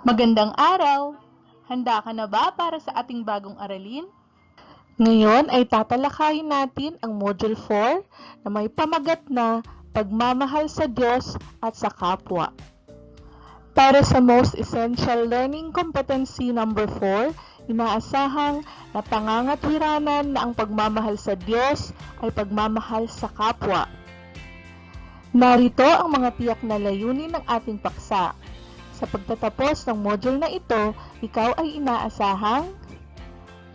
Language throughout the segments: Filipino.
Magandang araw! Handa ka na ba para sa ating bagong aralin? Ngayon ay tatalakayin natin ang Module 4 na may pamagat na Pagmamahal sa Diyos at sa kapwa. Para sa Most Essential Learning Competency number 4, inaasahang na pangangatwiranan na ang pagmamahal sa Diyos ay pagmamahal sa kapwa. Narito ang mga tiyak na layunin ng ating paksa. Sa pagtatapos ng module na ito, ikaw ay inaasahang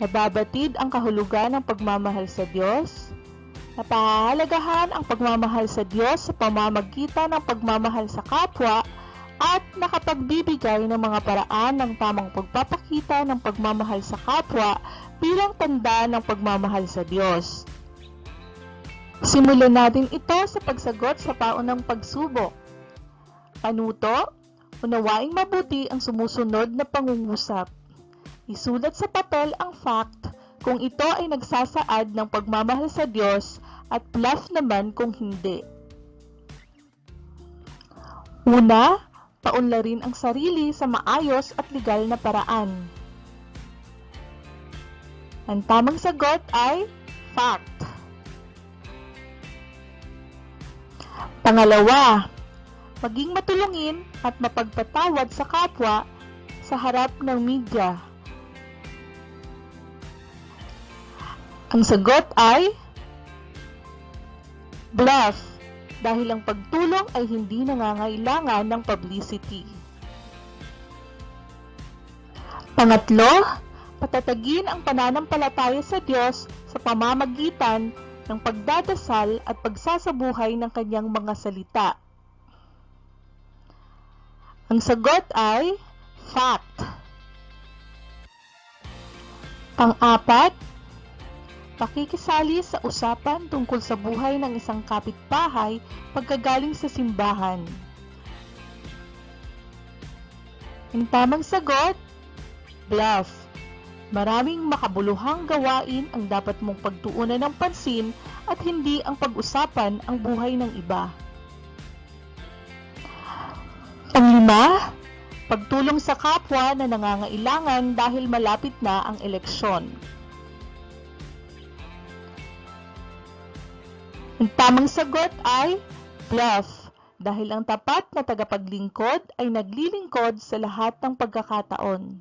nababatid ang kahulugan ng pagmamahal sa Diyos, napahalagahan ang pagmamahal sa Diyos sa pamamagitan ng pagmamahal sa kapwa, at nakapagbibigay ng mga paraan ng tamang pagpapakita ng pagmamahal sa kapwa bilang tanda ng pagmamahal sa Diyos. Simulan natin ito sa pagsagot sa paunang pagsubok. Panuto, unawaing mabuti ang sumusunod na pangungusap. Isulat sa papel ang fact kung ito ay nagsasaad ng pagmamahal sa Diyos at bluff naman kung hindi. Una, paunlarin ang sarili sa maayos at legal na paraan. Ang tamang sagot ay fact. Pangalawa, maging matulungin at mapagpatawad sa kapwa sa harap ng media. Ang sagot ay bluff, dahil ang pagtulong ay hindi nangangailangan ng publicity. Pangatlo, patatagin ang pananampalataya sa Diyos sa pamamagitan ng pagdadasal at pagsasabuhay ng kanyang mga salita. Ang sagot ay fact. Pang-apat, pakikisali sa usapan tungkol sa buhay ng isang kapitbahay pagkagaling sa simbahan. Ang tamang sagot, bluff. Maraming makabuluhang gawain ang dapat mong pagtuunan ng pansin at hindi ang pag-usapan ang buhay ng iba. Panglima, pagtulong sa kapwa na nangangailangan dahil malapit na ang eleksyon. Ang tamang sagot ay bluff, dahil ang tapat na tagapaglingkod ay naglilingkod sa lahat ng pagkakataon.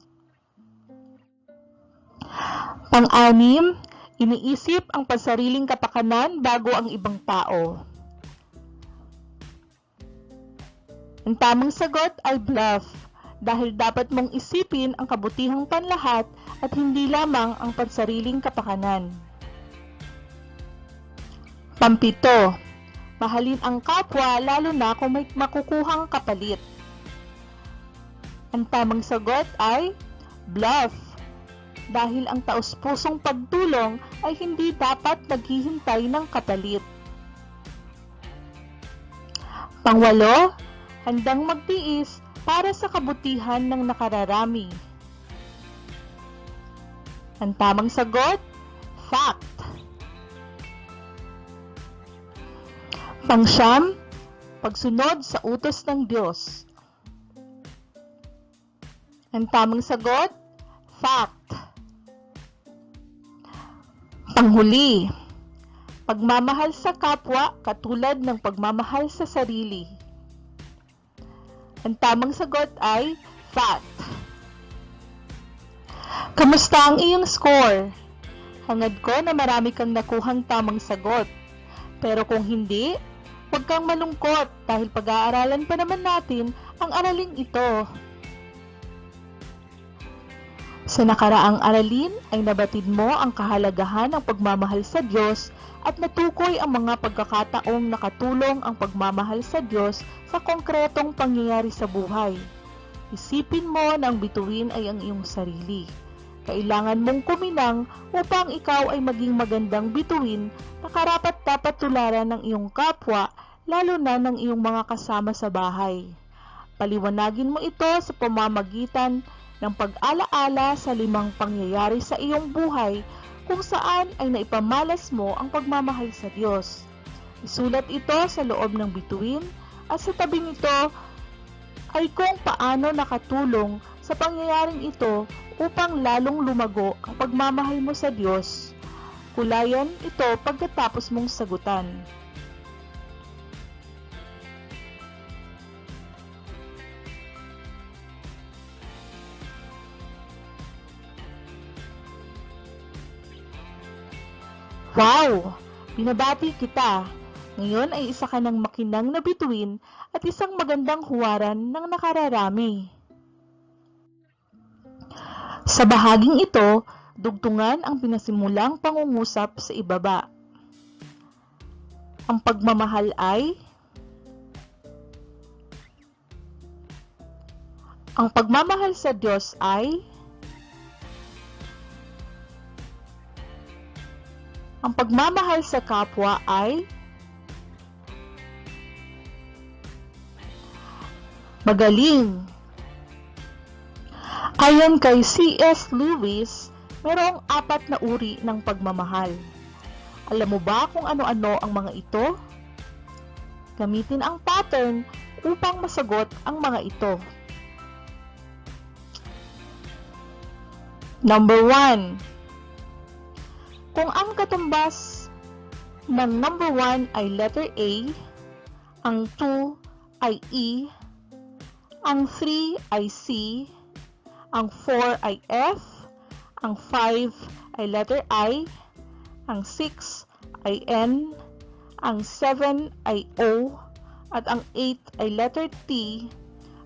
Pang-anim, iniisip ang pansariling kapakanan bago ang ibang tao. Ang tamang sagot ay bluff, dahil dapat mong isipin ang kabutihang panlahat at hindi lamang ang pansariling kapakanan. Pampito, mahalin ang kapwa lalo na kung may makukuhang kapalit. Ang tamang sagot ay bluff, dahil ang taus-pusong pagtulong ay hindi dapat naghihintay ng kapalit. Pangwalo, handang magtiis para sa kabutihan ng nakararami. Ang tamang sagot, fact. Pangsyam, pagsunod sa utos ng Diyos. Ang tamang sagot, fact. Panghuli, pagmamahal sa kapwa katulad ng pagmamahal sa sarili. Ang tamang sagot ay fact. Kamusta ang iyong score? Hangad ko na marami kang nakuhang tamang sagot. Pero kung hindi, huwag kang malungkot dahil pag-aaralan pa naman natin ang araling ito. Sa nakaraang aralin ay nabatid mo ang kahalagahan ng pagmamahal sa Diyos at natukoy ang mga pagkakataong nakatulong ang pagmamahal sa Diyos sa konkretong pangyayari sa buhay. Isipin mo na ang bituin ay ang iyong sarili. Kailangan mong kuminang upang ikaw ay maging magandang bituin na karapat-dapat tularan ng iyong kapwa, lalo na ng iyong mga kasama sa bahay. Paliwanagin mo ito sa pamamagitan ng pag-alaala sa 5 pangyayari sa iyong buhay kung saan ay naipamalas mo ang pagmamahal sa Diyos. Isulat ito sa loob ng bituin at sa tabing ito ay kung paano nakatulong sa sa pangyayaring ito upang lalong lumago ang pagmamahal mo sa Diyos. Kulayan ito pagkatapos mong sagutan. Wow! Binabati kita! Ngayon ay isa ka ng makinang na bituin at isang magandang huwaran ng nakararami. Sa bahaging ito, dugtungan ang pinasimulang pangungusap sa ibaba. Ang pagmamahal ay ang pagmamahal sa Diyos ay ang pagmamahal sa kapwa ay magaling. Ayon kay C.S. Lewis, mayroong 4 na uri ng pagmamahal. Alam mo ba kung ano-ano ang mga ito? Gamitin ang pattern upang masagot ang mga ito. Number 1. Kung ang katumbas ng number 1 ay letter A, ang 2 ay E, ang 3 ay C, ang 4 ay F, ang 5 ay letter I, ang 6 ay N, ang 7 ay O, at ang 8 ay letter T,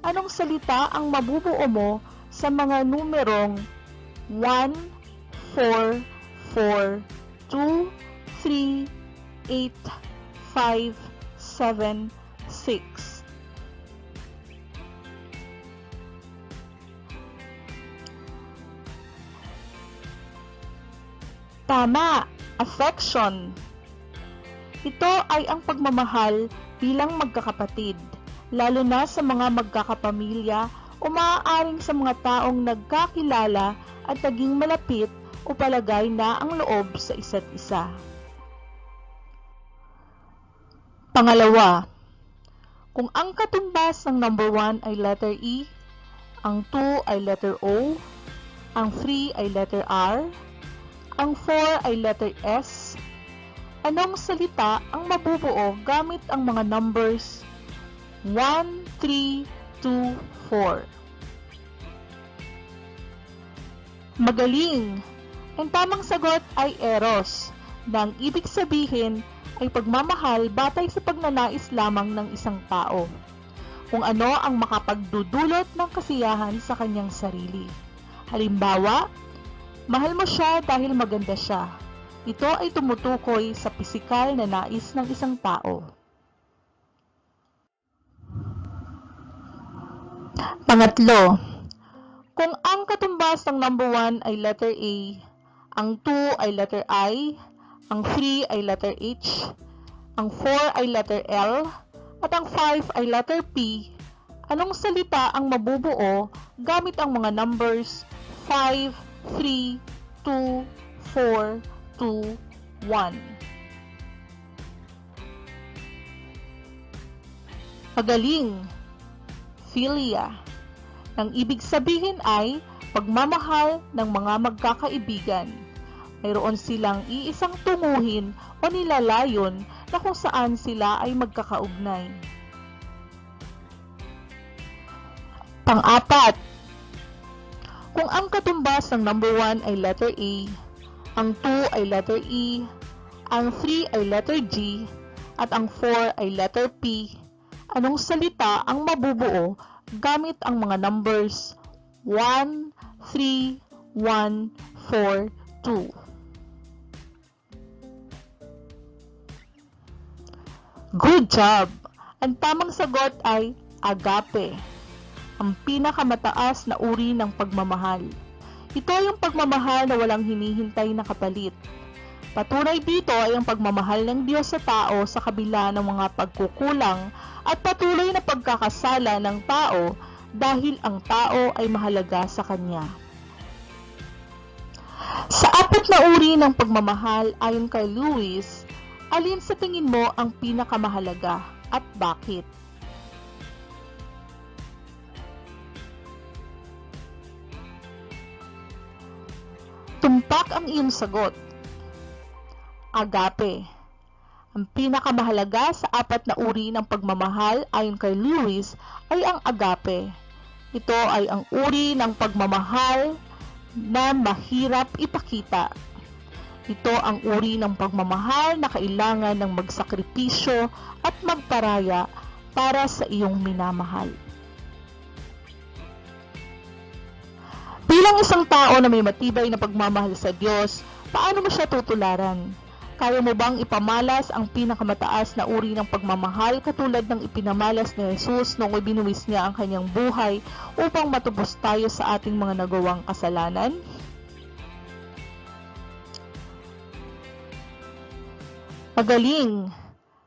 anong salita ang mabubuo mo sa mga numerong 1, 4, 4, 2, 3, 8, 5, 7, 6. Tama, affection. Ito ay ang pagmamahal bilang magkakapatid, lalo na sa mga magkakapamilya o maaaring sa mga taong nagkakilala at naging malapit o palagay na ang loob sa isa't isa. Pangalawa, kung ang katumbas ng number 1 ay letter E, ang 2 ay letter O, ang 3 ay letter R, ang 4 ay letter S, anong salita ang mabubuo gamit ang mga numbers 1, 3, 2, 4? Magaling! Ang tamang sagot ay eros, na ang ibig sabihin ay pagmamahal batay sa pagnanais lamang ng isang tao, kung ano ang makapagdudulot ng kasiyahan sa kanyang sarili. Halimbawa, mahal mo siya dahil maganda siya. Ito ay tumutukoy sa pisikal na nais ng isang tao. Pangatlo, kung ang katumbas ng number 1 ay letter A, ang 2 ay letter I, ang 3 ay letter H, ang 4 ay letter L, at ang 5 ay letter P, anong salita ang mabubuo gamit ang mga numbers 5, 3, 2, 4, 2, 1? Magaling! Philia. Ang ibig sabihin ay pagmamahal ng mga magkakaibigan. Mayroon silang iisang tunguhin o nilalayon na kung saan sila ay magkakaugnay. Pang-4, kung ang katumbas ng number 1 ay letter A, ang 2 ay letter E, ang 3 ay letter G, at ang 4 ay letter P, anong salita ang mabubuo gamit ang mga numbers 1, 3, 1, 4, 2? Good job! Ang tamang sagot ay agape, ang pinakamataas na uri ng pagmamahal. Ito ay ang pagmamahal na walang hinihintay na kapalit. Patunay dito ay ang pagmamahal ng Diyos sa tao sa kabila ng mga pagkukulang at patuloy na pagkakasala ng tao dahil ang tao ay mahalaga sa Kanya. Sa 4 na uri ng pagmamahal ayon kay Lewis, alin sa tingin mo ang pinakamahalaga at bakit? Tumpak ang iyong sagot. Agape. Ang pinakamahalaga sa 4 na uri ng pagmamahal ayon kay Lewis ay ang agape. Ito ay ang uri ng pagmamahal na mahirap ipakita. Ito ang uri ng pagmamahal na kailangan ng magsakripisyo at magparaya para sa iyong minamahal. Bilang isang tao na may matibay na pagmamahal sa Diyos, paano mo siya tutularan? Kaya mo bang ipamalas ang pinakamataas na uri ng pagmamahal katulad ng ipinamalas ni Jesus noong ibinuwis niya ang kanyang buhay upang matubos tayo sa ating mga nagawang kasalanan? Magaling!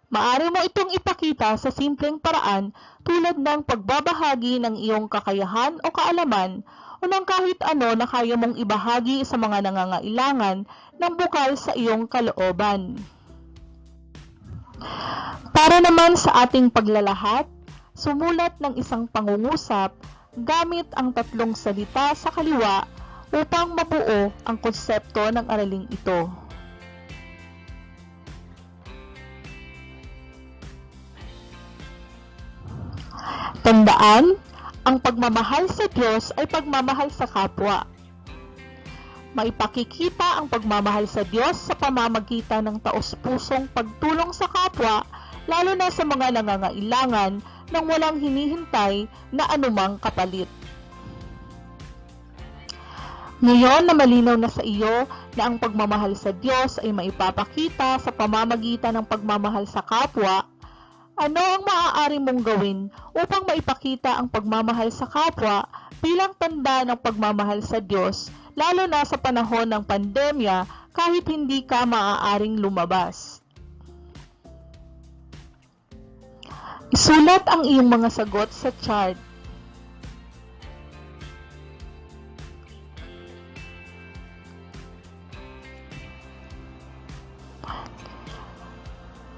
Maaari mo itong ipakita sa simpleng paraan tulad ng pagbabahagi ng iyong kakayahan o kaalaman o ng kahit ano na kaya mong ibahagi sa mga nangangailangan ng bukal sa iyong kalooban. Para naman sa ating paglalahat, sumulat ng isang pangungusap gamit ang 3 salita sa kaliwa upang mabuo ang konsepto ng araling ito. Tandaan, ang pagmamahal sa Diyos ay pagmamahal sa kapwa. Maipakikita ang pagmamahal sa Diyos sa pamamagitan ng taos-pusong pagtulong sa kapwa, lalo na sa mga nangangailangan nang walang hinihintay na anumang kapalit. Ngayon na malinaw na sa iyo na ang pagmamahal sa Diyos ay maipapakita sa pamamagitan ng pagmamahal sa kapwa, ano ang maaari mong gawin upang maipakita ang pagmamahal sa kapwa bilang tanda ng pagmamahal sa Diyos, lalo na sa panahon ng pandemya kahit hindi ka maaaring lumabas? Isulat ang iyong mga sagot sa chart.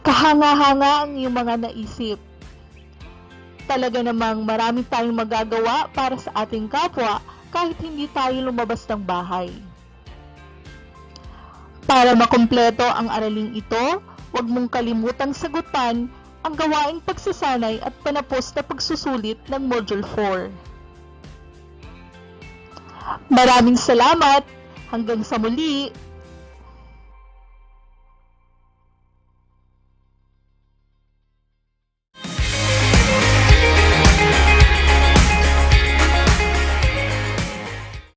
Kahanga-hanga ang iyong mga naisip. Talaga namang marami tayong magagawa para sa ating kapwa kahit hindi tayo lumabas ng bahay. Para makumpleto ang araling ito, huwag mong kalimutang sagutan ang gawaing pagsasanay at panapos na pagsusulit ng Module 4. Maraming salamat! Hanggang sa muli!